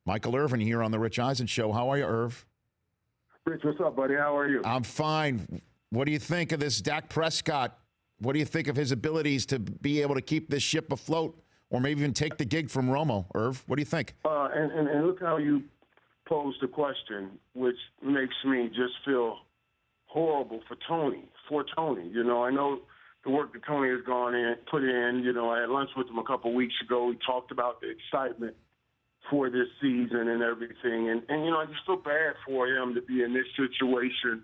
Michael Irvin here on the Rich Eisen Show. How are you, Irv? Rich, what's up, buddy? How are you? I'm fine. What do you think of this Dak Prescott? What do you think of his abilities to be able to keep this ship afloat or maybe even take the gig from Romo, Irv? What do you think? And look how you posed the question, which makes me just feel horrible for Tony. You know, I know the work that Tony has put in. You know, I had lunch with him a couple of weeks ago. We talked about the excitement for this season and everything. And you know, I just feel bad for him to be in this situation.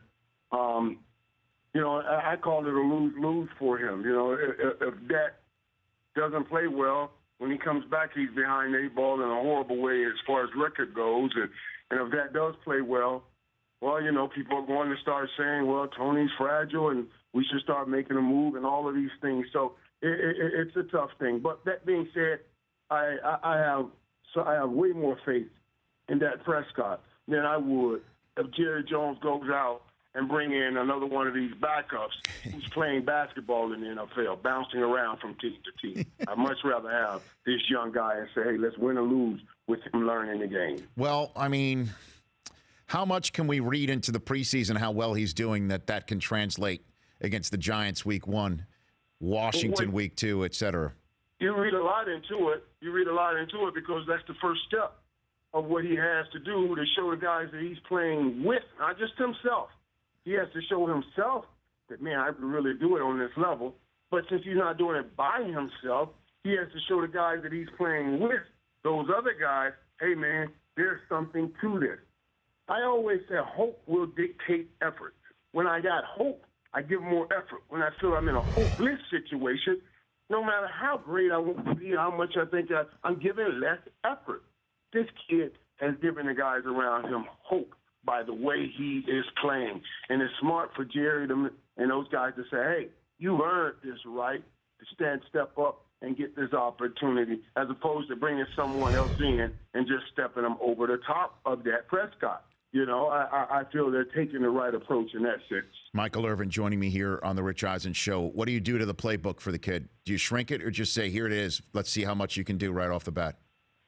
You know, I call it a lose-lose for him. You know, if Dak doesn't play well, when he comes back, he's behind the eight ball in a horrible way as far as record goes. And if Dak does play well, you know, people are going to start saying, well, Tony's fragile and we should start making a move and all of these things. So it's a tough thing. But that being said, I have way more faith in Dak Prescott than I would if Jerry Jones goes out and bring in another one of these backups who's playing basketball in the NFL, bouncing around from team to team. I'd much rather have this young guy and say, hey, let's win or lose with him learning the game. Well, I mean, how much can we read into the preseason how well he's doing that can translate against the Giants week 1, Washington week 2, et cetera? You read a lot into it. Because that's the first step of what he has to do to show the guys that he's playing with, not just himself. He has to show himself that, man, I can really do it on this level. But since he's not doing it by himself, he has to show the guys that he's playing with, those other guys, hey, man, there's something to this. I always say hope will dictate effort. When I got hope, I give more effort. When I feel I'm in a hopeless situation, no matter how great I want to be, how much I think I'm giving less effort. This kid has given the guys around him hope by the way he is playing. And it's smart for Jerry and those guys to say, hey, you earned this right to step up and get this opportunity, as opposed to bringing someone else in and just stepping them over the top of that Prescott. You know, I feel they're taking the right approach in that sense. Michael Irvin joining me here on the Rich Eisen Show. What do you do to the playbook for the kid? Do you shrink it or just say, here it is, let's see how much you can do right off the bat?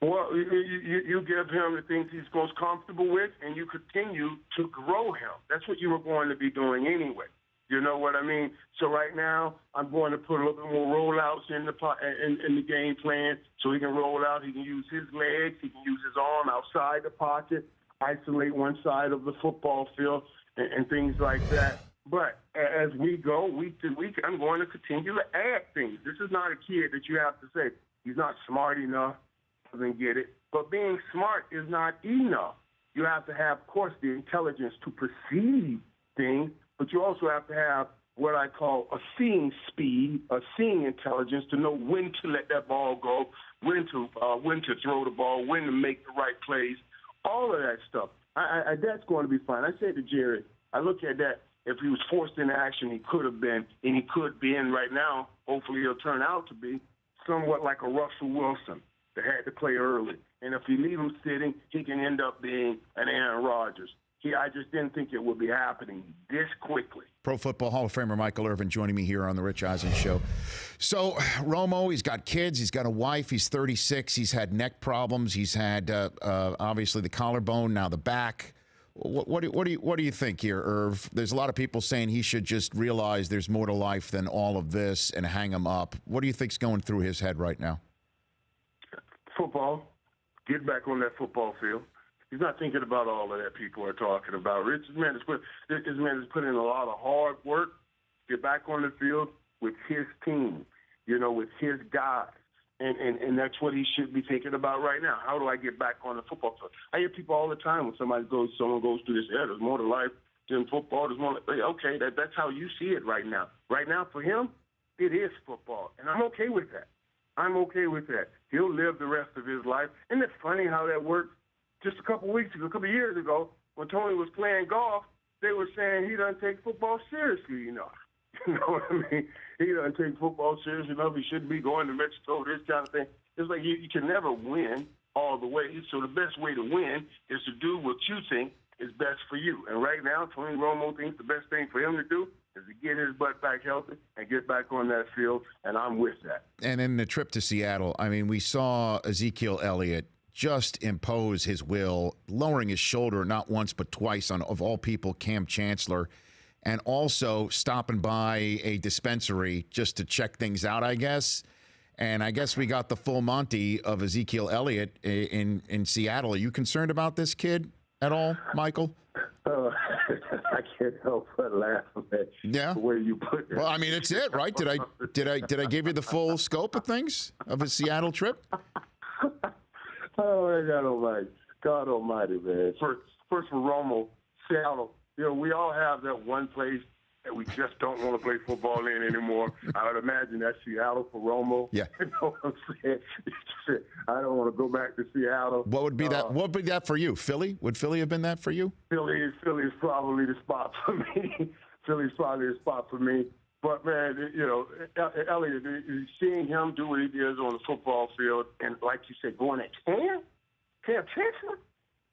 Well, you give him the things he's most comfortable with, and you continue to grow him. That's what you were going to be doing anyway. You know what I mean? So right now, I'm going to put a little bit more rollouts in the game plan so he can roll out. He can use his legs. He can use his arm outside the pocket, isolate one side of the football field, and things like that. But as we go week to week, I'm going to continue to add things. This is not a kid that you have to say, he's not smart enough, doesn't get it. But being smart is not enough. You have to have, of course, the intelligence to perceive things, but you also have to have what I call a seeing speed, a seeing intelligence to know when to let that ball go, when to throw the ball, when to make the right plays, all of that stuff. That's going to be fine. I said to Jerry, I look at that. If he was forced into action, he could have been, and he could be in right now. Hopefully he'll turn out to be somewhat like a Russell Wilson that had to play early. And if you leave him sitting, he can end up being an Aaron Rodgers. I just didn't think it would be happening this quickly. Pro Football Hall of Famer Michael Irvin joining me here on the Rich Eisen Show. So Romo, he's got kids, he's got a wife, he's 36, he's had neck problems, he's had obviously the collarbone, now the back. What do you think here, Irv? There's a lot of people saying he should just realize there's more to life than all of this and hang him up. What do you think's going through his head right now? Football. Get back on that football field. He's not thinking about all of that people are talking about. This man has put in a lot of hard work. Get back on the field with his team, you know, with his guys. And that's what he should be thinking about right now. How do I get back on the football field? I hear people all the time when someone goes through this, there's more to life than football. There's more. Okay, that's how you see it right now. Right now, for him, it is football, and I'm okay with that. He'll live the rest of his life. Isn't it funny how that works? Just a couple of years ago, when Tony was playing golf, they were saying he doesn't take football seriously enough. You know what I mean? He doesn't take football seriously enough. He shouldn't be going to Mexico, this kind of thing. It's like you can never win all the way. So the best way to win is to do what you think is best for you. And right now, Tony Romo thinks the best thing for him to do is to get his butt back healthy and get back on that field, and I'm with that. And then the trip to Seattle, I mean, we saw Ezekiel Elliott just impose his will, lowering his shoulder not once but twice on, of all people, Cam Chancellor, and also stopping by a dispensary just to check things out, I guess. And I guess we got the full Monty of Ezekiel Elliott in Seattle. Are you concerned about this kid at all, Michael? I can't help but laugh at the way you put it. Well, I mean, it's it, right? Did I give you the full scope of things of his Seattle trip? Oh, God Almighty, man. First for Romo, Seattle. We all have that one place that we just don't want to play football in anymore. I would imagine that's Seattle for Romo. Yeah. You know what I'm saying? I don't want to go back to Seattle. What would be that? What would be that for you? Philly? Would Philly have been that for you? Philly is probably the spot for me. Philly's probably the spot for me. But, man, Elliott, seeing him do what he does on the football field, and like you said, going at Cam Chancellor,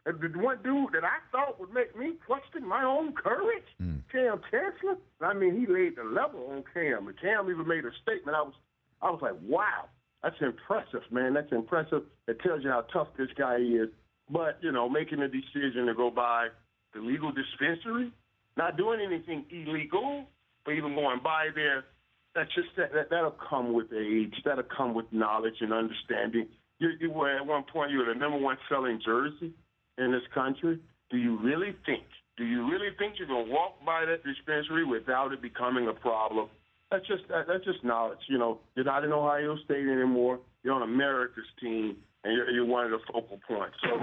the one dude that I thought would make me question my own courage, Cam Chancellor. I mean, he laid the level on Cam, and Cam even made a statement. I was like, wow, that's impressive, man. That's impressive. It tells you how tough this guy is. But, making a decision to go by the legal dispensary, not doing anything illegal, but even going by there, that'll come with age. That'll come with knowledge and understanding. You were at one point, you were the number one selling jersey in this country. Do you really think you're going to walk by that dispensary without it becoming a problem? That's just knowledge. You're not in Ohio State anymore. You're on America's team, and you're one of the focal points. So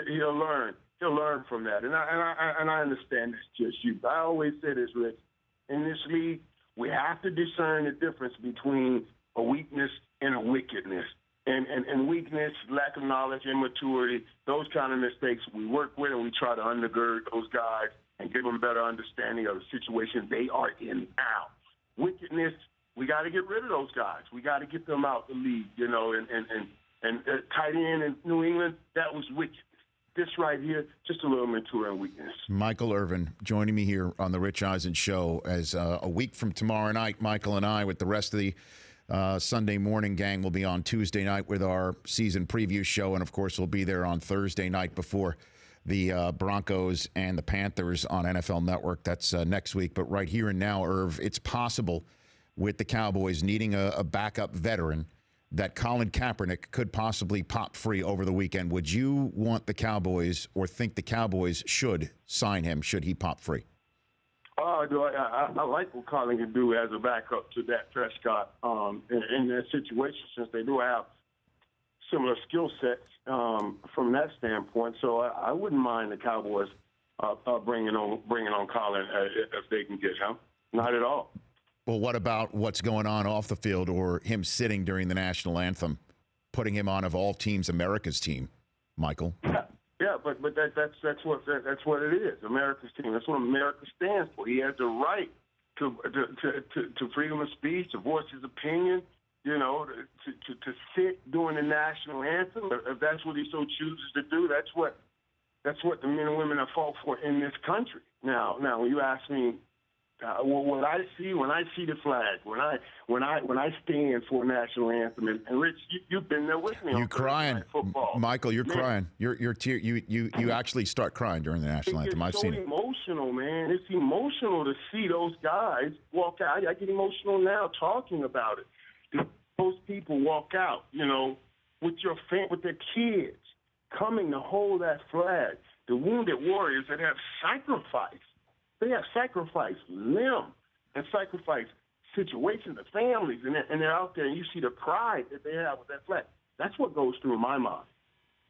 he'll learn. He'll learn from that. And I understand that's just you. I always say this, Rich. In this league, we have to discern the difference between a weakness and a wickedness. And weakness, lack of knowledge, immaturity, those kind of mistakes we work with, and we try to undergird those guys and give them better understanding of the situation they are in now. Wickedness, we got to get rid of those guys. We got to get them out the league, and tight end in New England, that was wicked. This right here, just a little mature and weakness. Michael Irvin joining me here on the Rich Eisen Show as a week from tomorrow night, Michael and I, with the rest of the Sunday morning gang, will be on Tuesday night with our season preview show. And, of course, we'll be there on Thursday night before the Broncos and the Panthers on NFL Network. That's next week. But right here and now, Irv, it's possible with the Cowboys needing a backup veteran that Colin Kaepernick could possibly pop free over the weekend. Would you want the Cowboys or think the Cowboys should sign him should he pop free? I like what Colin can do as a backup to Dak Prescott in that situation, since they do have similar skill sets from that standpoint. So I wouldn't mind the Cowboys bringing on Colin if they can get him. Not at all. Well, what about what's going on off the field, or him sitting during the national anthem, putting him on, of all teams, America's team, Michael? Yeah, but that's what it is. America's team. That's what America stands for. He has the right to freedom of speech, to voice his opinion. To sit during the national anthem. If that's what he so chooses to do, that's what the men and women have fought for in this country. Now, when you ask me, what I see when I see the flag, when I stand for a national anthem, and Rich, you've been there with me. You're crying, football. Michael. You're crying. You're you actually start crying during the national anthem. I've seen it. It's so emotional, man. It's emotional to see those guys walk out. I get emotional now talking about it. Those people walk out, with with their kids, coming to hold that flag. The wounded warriors that have sacrificed. They have sacrificed limb and sacrificed situations, the families, and they're out there, and you see the pride that they have with that flag. That's what goes through my mind.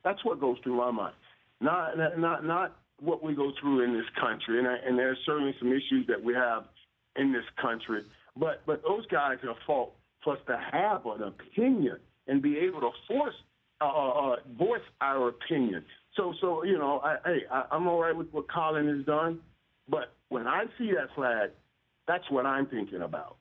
That's what goes through my mind. Not what we go through in this country, and there's certainly some issues that we have in this country. But those guys have fought for us to have an opinion and be able to voice our opinion. So I'm all right with what Colin has done. But when I see that flag, that's what I'm thinking about.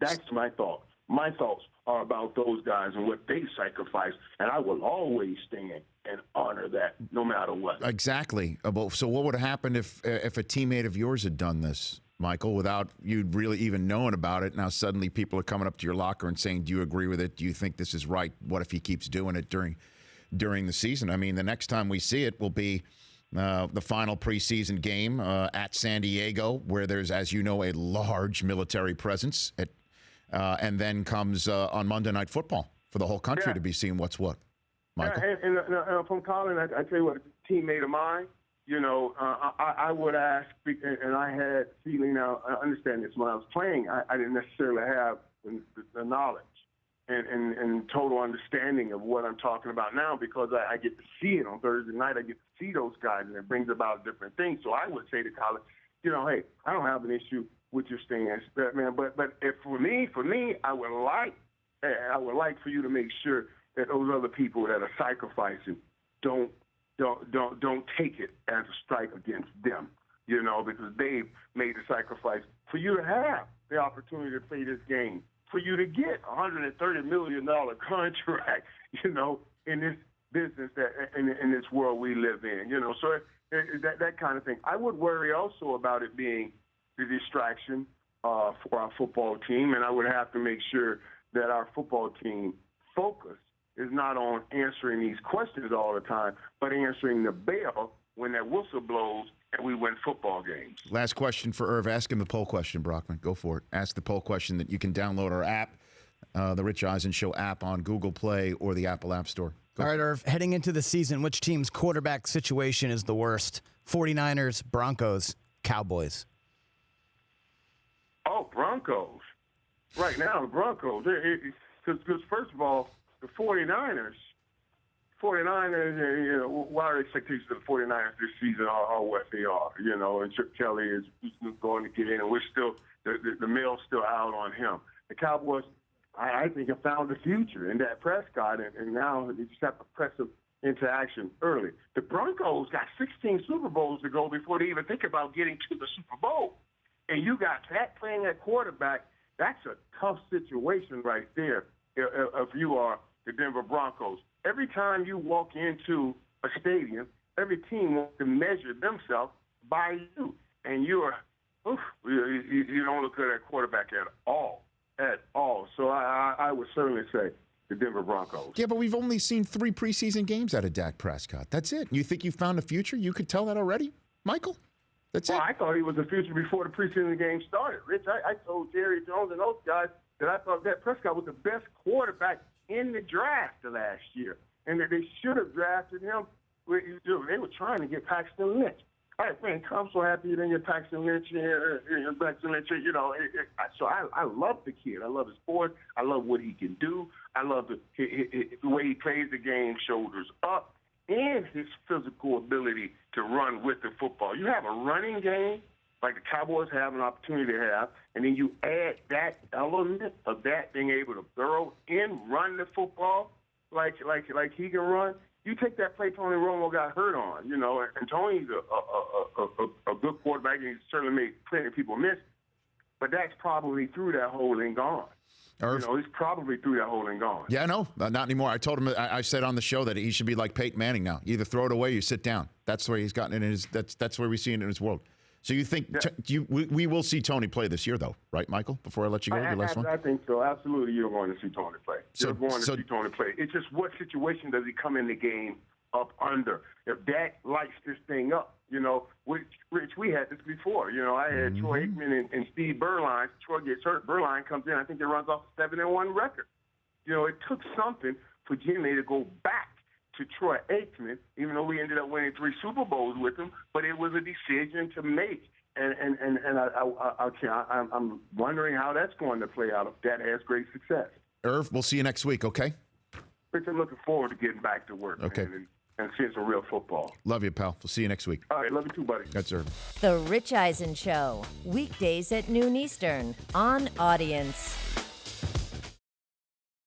That's my thought. My thoughts are about those guys and what they sacrificed, and I will always stand and honor that no matter what. Exactly. So what would have happened if a teammate of yours had done this, Michael, without you really even knowing about it? Now suddenly people are coming up to your locker and saying, do you agree with it? Do you think this is right? What if he keeps doing it during during the season. I mean, the next time we see it will be the final preseason game at San Diego, where there's, as you know, a large military presence, and then comes on Monday Night Football for the whole country to be seeing what's what. Michael? Yeah, and from Colin, I tell you what, a teammate of mine, I would ask, and I had feeling now, I understand this, when I was playing, I didn't necessarily have the knowledge and total understanding of what I'm talking about now, because I get to see it on Thursday night. I get to see those guys, and it brings about different things. So I would say to Colin, hey, I don't have an issue with your stance, man. But if for me, I would like for you to make sure that those other people that are sacrificing don't take it as a strike against them, because they've made the sacrifice for you to have the opportunity to play this game, for you to get a $130 million contract, in this business in this world we live in, So that kind of thing. I would worry also about it being the distraction for our football team, and I would have to make sure that our football team focus is not on answering these questions all the time, but answering the bell when that whistle blows and we win football games. Last question for Irv. Ask him the poll question, Brockman. Go for it. Ask the poll question that you can download our app, the Rich Eisen Show app on Google Play or the Apple App Store. Go. All right, Irv, heading into the season, which team's quarterback situation is the worst? 49ers, Broncos, Cowboys. Oh, Broncos. Right now, the Broncos. Because first of all, the 49ers, what are the expectations of the 49ers this season are what they are, and Chip Kelly is going to get in, and we're still, the mail's still out on him. The Cowboys, I think, have found the future in that Prescott, and now they just have to press them into action early. The Broncos got 16 Super Bowls to go before they even think about getting to the Super Bowl. And you got that playing at quarterback. That's a tough situation right there if you are the Denver Broncos. Every time you walk into a stadium, every team wants to measure themselves by you. And you don't look good at quarterback at all. So I would certainly say the Denver Broncos. Yeah, but we've only seen 3 preseason games out of Dak Prescott. That's it. You think you found a future? You could tell that already, Michael? That's it. I thought he was the future before the preseason game started. Rich, I told Jerry Jones and those guys that I thought Dak Prescott was the best quarterback in the draft last year, and that they should have drafted him. They were trying to get Paxton Lynch. All right, man, I'm so happy you didn't get Paxton Lynch. So I love the kid. I love his sport. I love what he can do. I love the way he plays the game, shoulders up, and his physical ability to run with the football. You have a running game like the Cowboys have an opportunity to have, and then you add that element of that being able to throw and run the football like he can run. You take that play Tony Romo got hurt on, and Tony's a good quarterback, and he's certainly made plenty of people miss, but that's probably through that hole and gone. Irv? He's probably through that hole and gone. Yeah, no, not anymore. I told him, I said on the show that he should be like Peyton Manning now. Either throw it away or you sit down. That's where he's gotten in his, that's where we see it in his world. So you think we will see Tony play this year, though, right, Michael? Before I let you go, your last one? I think so. Absolutely, you're going to see Tony play. You're going to see Tony play. It's just what situation does he come in the game up under? If Dak lights this thing up, which we had this before. I had Troy Aikman and Steve Berline. Troy gets hurt. Berline comes in. I think it runs off a 7-1 record. It took something for Jimmy to go back to Troy Aikman, even though we ended up winning 3 Super Bowls with him, but it was a decision to make. And I'm wondering how that's going to play out if that has great success. Irv, we'll see you next week, okay? Rich, I'm looking forward to getting back to work, okay, man, and seeing some real football. Love you, pal. We'll see you next week. All right, love you too, buddy. That's Irvin. The Rich Eisen Show, weekdays at noon Eastern on Audience.